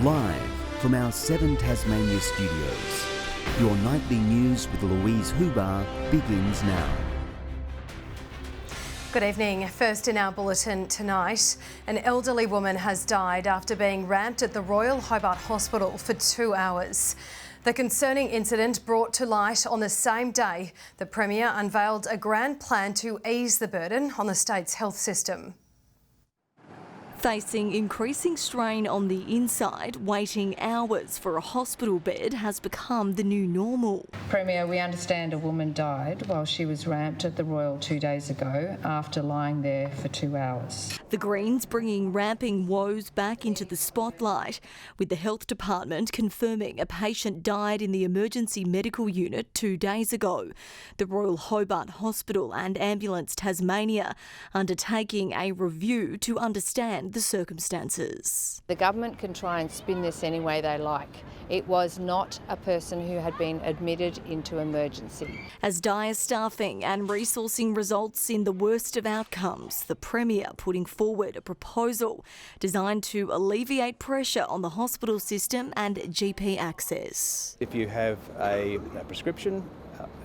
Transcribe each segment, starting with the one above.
Live from our 7 Tasmania studios, your nightly news with Louise Hubar begins now. Good evening. First in our bulletin tonight, an elderly woman has died after being ramped at the Royal Hobart Hospital for 2 hours. The concerning incident brought to light on the same day the Premier unveiled a grand plan to ease the burden on the state's health system. Facing increasing strain on the inside, waiting hours for a hospital bed has become the new normal. Premier, we understand a woman died while she was ramped at the Royal 2 days ago after lying there for 2 hours. The Greens bringing ramping woes back into the spotlight, with the Health Department confirming a patient died in the emergency medical unit 2 days ago. The Royal Hobart Hospital and Ambulance Tasmania undertaking a review to understand the circumstances. The government can try and spin this any way they like. It was not a person who had been admitted into emergency. As dire staffing and resourcing results in the worst of outcomes, the Premier putting forward a proposal designed to alleviate pressure on the hospital system and GP access. If you have a prescription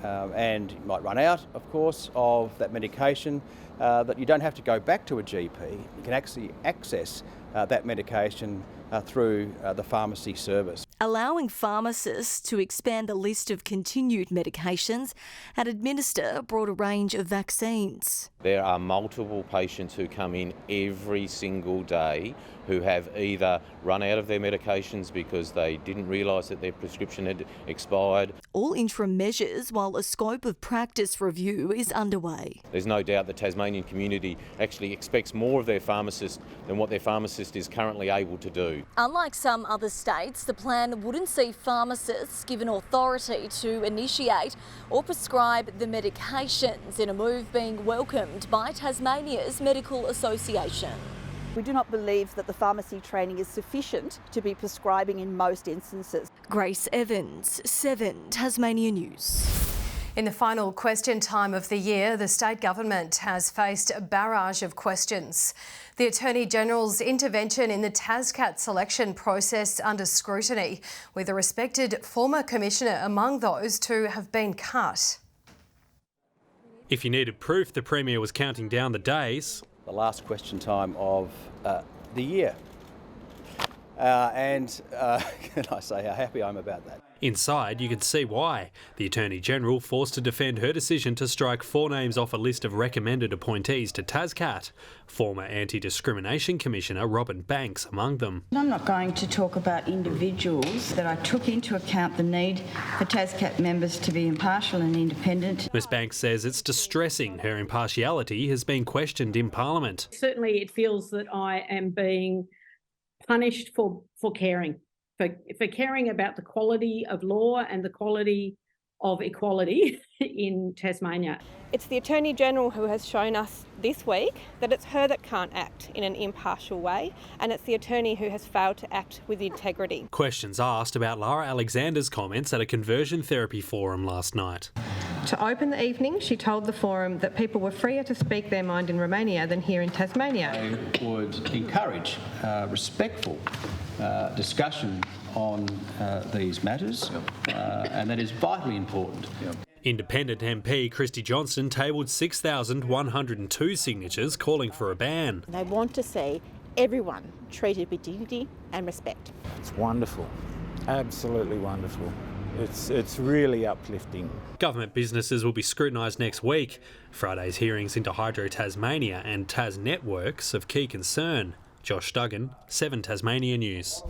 and you might run out, of course, of that medication, that you don't have to go back to a GP. You can actually access that medication through the pharmacy service. Allowing pharmacists to expand the list of continued medications and administer a broader range of vaccines. There are multiple patients who come in every single day who have either run out of their medications because they didn't realise that their prescription had expired. All interim measures while a scope of practice review is underway. There's no doubt the Tasmanian community actually expects more of their pharmacist than what their pharmacist is currently able to do. Unlike some other states, the plan wouldn't see pharmacists given authority to initiate or prescribe the medications, in a move being welcomed by Tasmania's Medical Association. We do not believe that the pharmacy training is sufficient to be prescribing in most instances. Grace Evans, 7 Tasmania News. In the final question time of the year, the state government has faced a barrage of questions. The Attorney-General's intervention in the TasCat selection process under scrutiny, with a respected former commissioner among those to have been cut. If you needed proof the Premier was counting down the days. The last question time of the year. Can I say how happy I'm about that? Inside, you can see why. The Attorney-General forced to defend her decision to strike 4 names off a list of recommended appointees to TasCat. Former Anti-Discrimination Commissioner Robin Banks among them. I'm not going to talk about individuals, that I took into account the need for TasCat members to be impartial and independent. Ms Banks says it's distressing her impartiality has been questioned in Parliament. Certainly it feels that I am being punished for caring. For caring about the quality of law and the quality of equality in Tasmania. It's the Attorney-General who has shown us this week that it's her that can't act in an impartial way, and it's the Attorney who has failed to act with integrity. Questions asked about Lara Alexander's comments at a conversion therapy forum last night. To open the evening, she told the forum that people were freer to speak their mind in Romania than here in Tasmania. I would encourage respectful discussion on these matters, and that is vitally important. Independent MP Christy Johnston tabled 6,102 signatures calling for a ban. They want to see everyone treated with dignity and respect. It's wonderful, absolutely wonderful. It's really uplifting. Government businesses will be scrutinised next week. Friday's hearings into Hydro Tasmania and Tas Networks of key concern. Josh Duggan, 7 Tasmania News.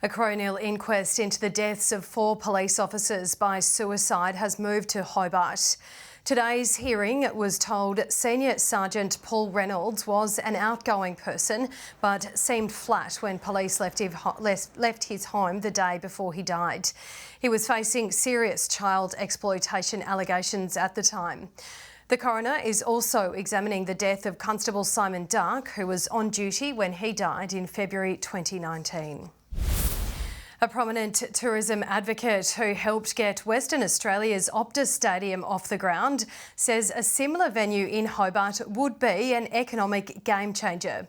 A coronial inquest into the deaths of 4 police officers by suicide has moved to Hobart. Today's hearing was told Senior Sergeant Paul Reynolds was an outgoing person but seemed flat when police left his home the day before he died. He was facing serious child exploitation allegations at the time. The coroner is also examining the death of Constable Simon Dark, who was on duty when he died in February 2019. A prominent tourism advocate who helped get Western Australia's Optus Stadium off the ground says a similar venue in Hobart would be an economic game changer.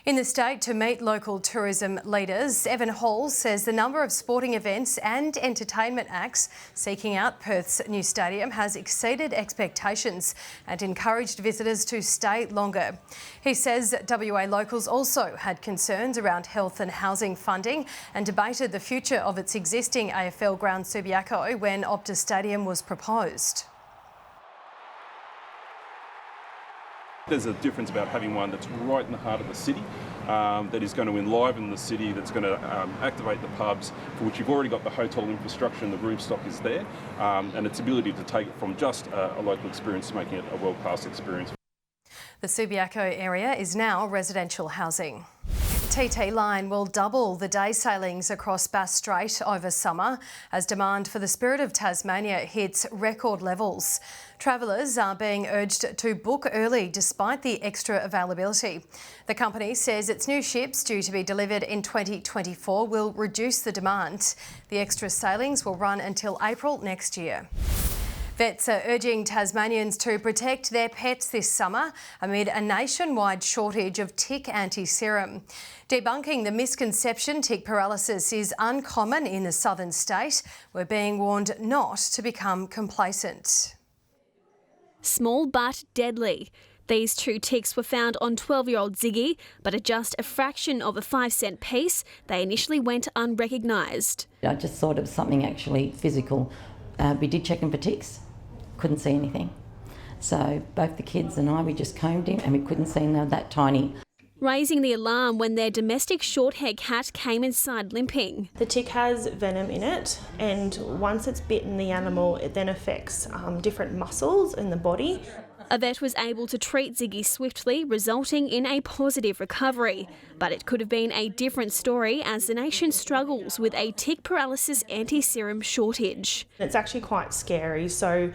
In the state, to meet local tourism leaders, Evan Hall says the number of sporting events and entertainment acts seeking out Perth's new stadium has exceeded expectations and encouraged visitors to stay longer. He says WA locals also had concerns around health and housing funding and debated the future of its existing AFL ground Subiaco when Optus Stadium was proposed. There's a difference about having one that's right in the heart of the city, that is going to enliven the city, that's going to activate the pubs, for which you've already got the hotel infrastructure and the room stock is there, and its ability to take it from just a local experience to making it a world-class experience. The Subiaco area is now residential housing. TT Line will double the day sailings across Bass Strait over summer as demand for the Spirit of Tasmania hits record levels. Travellers are being urged to book early despite the extra availability. The company says its new ships, due to be delivered in 2024, will reduce the demand. The extra sailings will run until April next year. Vets are urging Tasmanians to protect their pets this summer amid a nationwide shortage of tick anti-serum. Debunking the misconception tick paralysis is uncommon in the southern state, we're being warned not to become complacent. Small but deadly. These 2 ticks were found on 12-year-old Ziggy, but at just a fraction of a 5-cent piece, they initially went unrecognised. I just thought it was something actually physical. We did check him for ticks, couldn't see anything. So both the kids and we just combed him and we couldn't see him, they were that tiny. Raising the alarm when their domestic short-haired cat came inside limping. The tick has venom in it, and once it's bitten the animal, it then affects different muscles in the body. A vet was able to treat Ziggy swiftly, resulting in a positive recovery. But it could have been a different story as the nation struggles with a tick paralysis anti-serum shortage. It's actually quite scary. So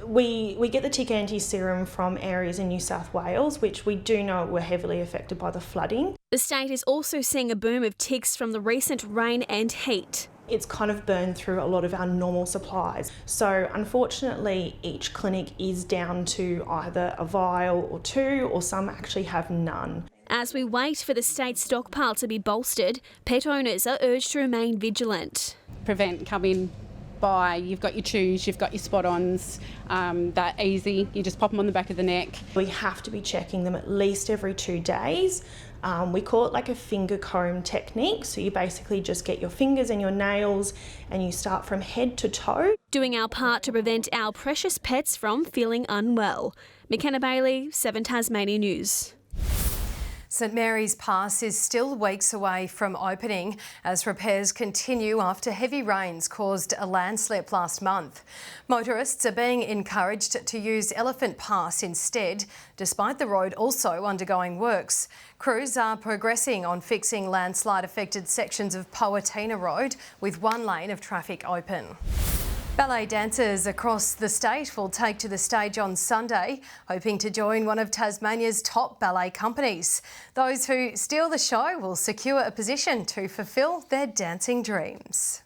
we get the tick anti-serum from areas in New South Wales, which we do know were heavily affected by the flooding. The state is also seeing a boom of ticks from the recent rain and heat. It's kind of burned through a lot of our normal supplies. So unfortunately, each clinic is down to either a vial or 2, or some actually have none. As we wait for the state stockpile to be bolstered, pet owners are urged to remain vigilant. Prevent, come in, buy, you've got your chews, you've got your spot-ons, they're easy, you just pop them on the back of the neck. We have to be checking them at least every 2 days. We call it like a finger comb technique. So you basically just get your fingers and your nails and you start from head to toe. Doing our part to prevent our precious pets from feeling unwell. McKenna Bailey, 7 Tasmania News. St Mary's Pass is still weeks away from opening as repairs continue after heavy rains caused a landslip last month. Motorists are being encouraged to use Elephant Pass instead, despite the road also undergoing works. Crews are progressing on fixing landslide-affected sections of Poatina Road with 1 lane of traffic open. Ballet dancers across the state will take to the stage on Sunday, hoping to join one of Tasmania's top ballet companies. Those who steal the show will secure a position to fulfil their dancing dreams.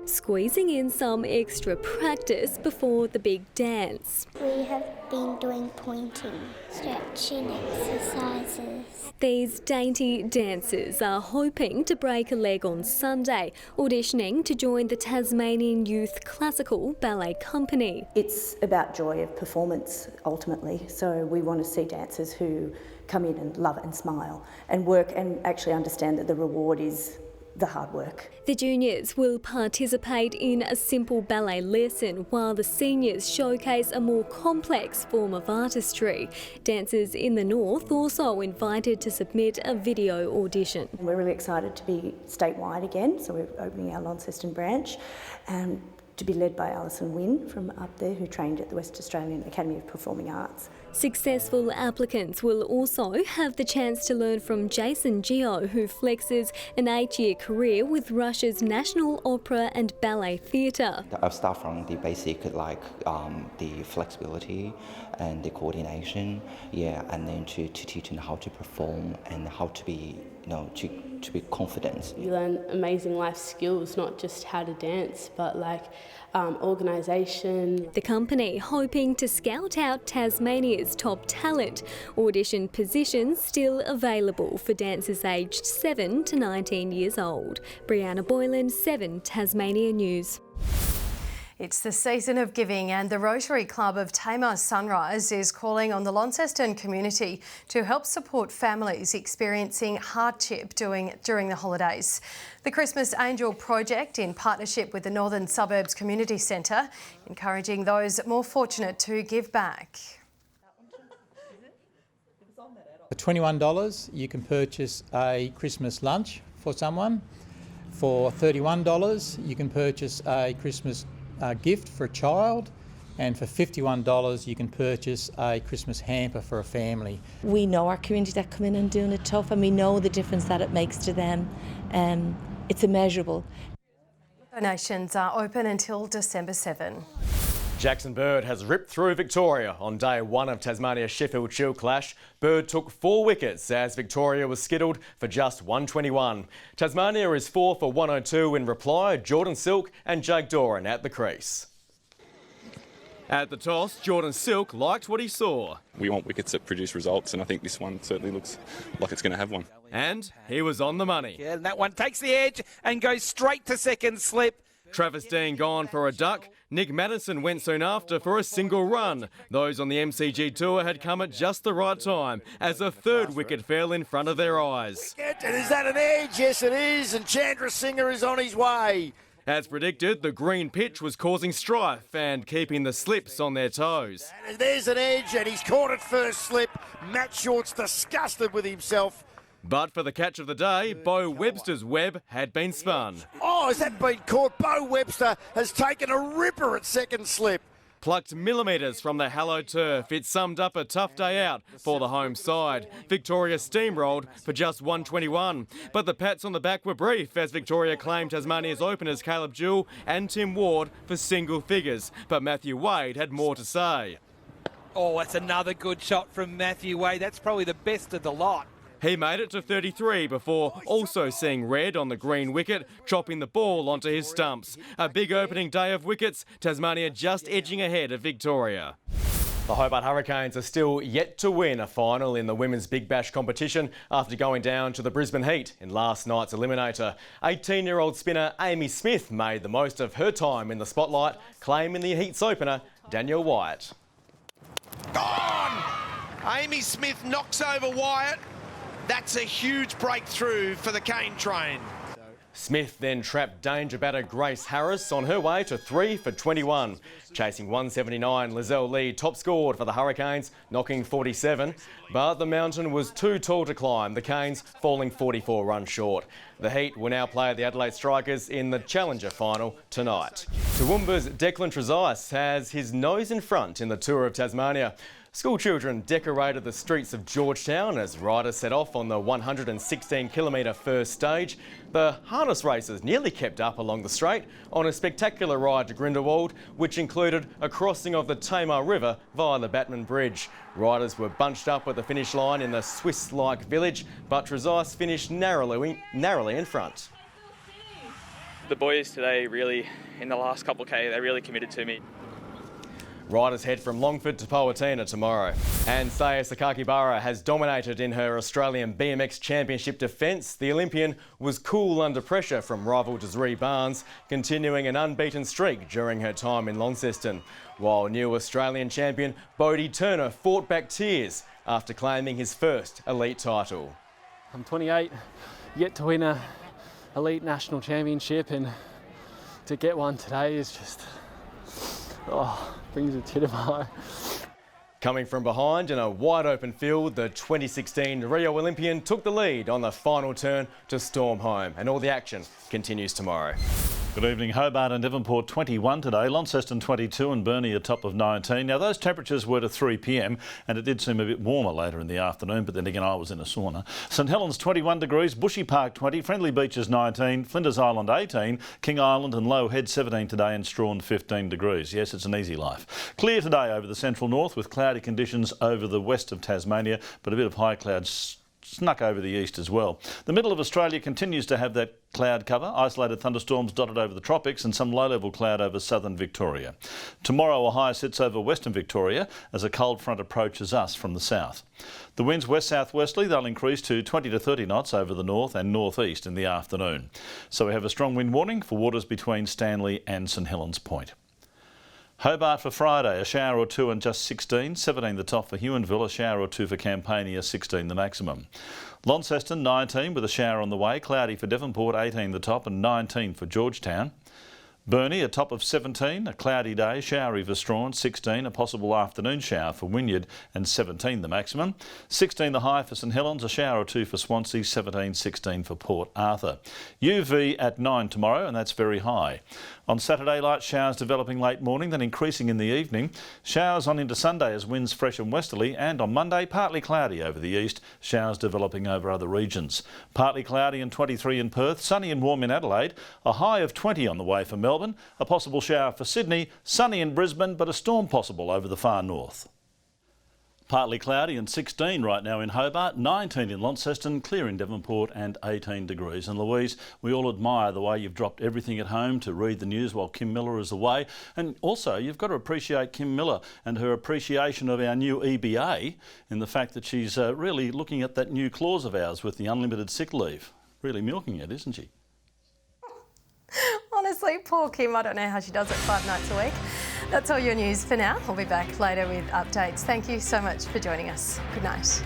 Squeezing in some extra practice before the big dance. We have been doing pointing, stretching exercises. These dainty dancers are hoping to break a leg on Sunday, auditioning to join the Tasmanian Youth Classical Ballet Company. It's about joy of performance, ultimately. So we want to see dancers who come in and love it and smile and work and actually understand that the reward is the hard work. The juniors will participate in a simple ballet lesson while the seniors showcase a more complex form of artistry. Dancers in the north also invited to submit a video audition. We're really excited to be statewide again, so we're opening our Launceston branch and to be led by Alison Wynne from up there, who trained at the West Australian Academy of Performing Arts. Successful applicants will also have the chance to learn from Jason Gio, who flexes an 8-year career with Russia's National Opera and Ballet Theatre. I've started from the basic, like the flexibility and the coordination, and then to teach them how to perform and how to be, to be confident. You learn amazing life skills, not just how to dance, but like organisation. The company hoping to scout out Tasmania's year's top talent. Audition positions still available for dancers aged 7 to 19 years old. Brianna Boylan, 7 Tasmania News. It's the season of giving, and the Rotary Club of Tamar Sunrise is calling on the Launceston community to help support families experiencing hardship during the holidays. The Christmas Angel Project, in partnership with the Northern Suburbs Community Centre, encouraging those more fortunate to give back. For $21, you can purchase a Christmas lunch for someone. For $31, you can purchase a Christmas gift for a child, and for $51 you can purchase a Christmas hamper for a family. We know our community that come in and doing it tough, and we know the difference that it makes to them. It's immeasurable. Donations are open until December 7. Jackson Bird has ripped through Victoria on day one of Tasmania's Sheffield Shield clash. Bird took 4 wickets as Victoria was skittled for just 121. Tasmania is 4 for 102 in reply. Jordan Silk and Jake Doran at the crease. At the toss, Jordan Silk liked what he saw. We want wickets that produce results, and I think this one certainly looks like it's going to have one. And he was on the money. Yeah, and that one takes the edge and goes straight to second slip. Travis Dean gone for a duck. Nick Madison went soon after for a single run. Those on the MCG tour had come at just the right time as a third wicket fell in front of their eyes. And is that an edge? Yes, it is. And Chandra Singer is on his way. As predicted, the green pitch was causing strife and keeping the slips on their toes. And there's an edge, and he's caught it first slip. Matt Short's disgusted with himself. But for the catch of the day, Bo Webster's web had been spun. Oh, has that been caught? Bo Webster has taken a ripper at second slip. Plucked millimetres from the hallowed turf, it summed up a tough day out for the home side. Victoria steamrolled for just 121. But the pats on the back were brief as Victoria claimed Tasmania's openers Caleb Jewell and Tim Ward for single figures. But Matthew Wade had more to say. Oh, that's another good shot from Matthew Wade. That's probably the best of the lot. He made it to 33 before also seeing red on the green wicket, chopping the ball onto his stumps. A big opening day of wickets, Tasmania just edging ahead of Victoria. The Hobart Hurricanes are still yet to win a final in the Women's Big Bash competition after going down to the Brisbane Heat in last night's eliminator. 18-year-old spinner Amy Smith made the most of her time in the spotlight, claiming the Heat's opener, Danielle Wyatt. Gone! Amy Smith knocks over Wyatt. That's a huge breakthrough for the Cane train. Smith then trapped danger batter Grace Harris on her way to 3 for 21. Chasing 179, Lizelle Lee top scored for the Hurricanes, knocking 47. But the mountain was too tall to climb, the Canes falling 44 runs short. The Heat will now play the Adelaide Strikers in the Challenger final tonight. Toowoomba's Declan Trezise has his nose in front in the Tour of Tasmania. School children decorated the streets of Georgetown as riders set off on the 116-kilometre first stage. The harness racers nearly kept up along the straight on a spectacular ride to Grindelwald, which included a crossing of the Tamar River via the Batman Bridge. Riders were bunched up at the finish line in the Swiss-like village, but Trezise finished narrowly in front. The boys today really, in the last couple of K, they really committed to me. Riders head from Longford to Powhatina tomorrow. And Saya Sakakibara has dominated in her Australian BMX Championship defence. The Olympian was cool under pressure from rival Desiree Barnes, continuing an unbeaten streak during her time in Launceston. While new Australian champion Bodie Turner fought back tears after claiming his first elite title. I'm 28, yet to win a elite national championship, and to get one today is just... brings a tear to my eye. Coming from behind in a wide open field, the 2016 Rio Olympian took the lead on the final turn to storm home, and all the action continues tomorrow. Good evening. Hobart and Devonport 21 today, Launceston 22 and Burnie a top of 19. Now those temperatures were to 3 p.m. and it did seem a bit warmer later in the afternoon, but then again I was in a sauna. St Helens 21 degrees, Bushy Park 20, Friendly Beaches 19, Flinders Island 18, King Island and Low Head 17 today and Strawn 15 degrees. Yes, it's an easy life. Clear today over the central north with cloudy conditions over the west of Tasmania, but a bit of high clouds snuck over the east as well. The middle of Australia continues to have that cloud cover, isolated thunderstorms dotted over the tropics and some low-level cloud over southern Victoria. Tomorrow a high sits over western Victoria as a cold front approaches us from the south. The winds west-southwesterly, they'll increase to 20 to 30 knots over the north and northeast in the afternoon. So we have a strong wind warning for waters between Stanley and St Helens Point. Hobart for Friday, a shower or two and just 16, 17 the top for Huonville, a shower or two for Campania, 16 the maximum. Launceston 19 with a shower on the way, cloudy for Devonport, 18 the top and 19 for Georgetown. Burnie, a top of 17, a cloudy day, showery for Strawn, 16, a possible afternoon shower for Wynyard and 17 the maximum. 16 the high for St Helens, a shower or two for Swansea, 17, 16 for Port Arthur. UV at 9 tomorrow and that's very high. On Saturday, light showers developing late morning, then increasing in the evening. Showers on into Sunday as winds fresh and westerly, and on Monday, partly cloudy over the east, showers developing over other regions. Partly cloudy and 23 in Perth, sunny and warm in Adelaide, a high of 20 on the way for Melbourne, a possible shower for Sydney, sunny in Brisbane, but a storm possible over the far north. Partly cloudy and 16 right now in Hobart, 19 in Launceston, clear in Devonport and 18 degrees. And Louise, we all admire the way you've dropped everything at home to read the news while Kim Miller is away. And also, you've got to appreciate Kim Miller and her appreciation of our new EBA in the fact that she's really looking at that new clause of ours with the unlimited sick leave. Really milking it, isn't she? Honestly, poor Kim, I don't know how she does it 5 nights a week. That's all your news for now. We'll be back later with updates. Thank you so much for joining us. Good night.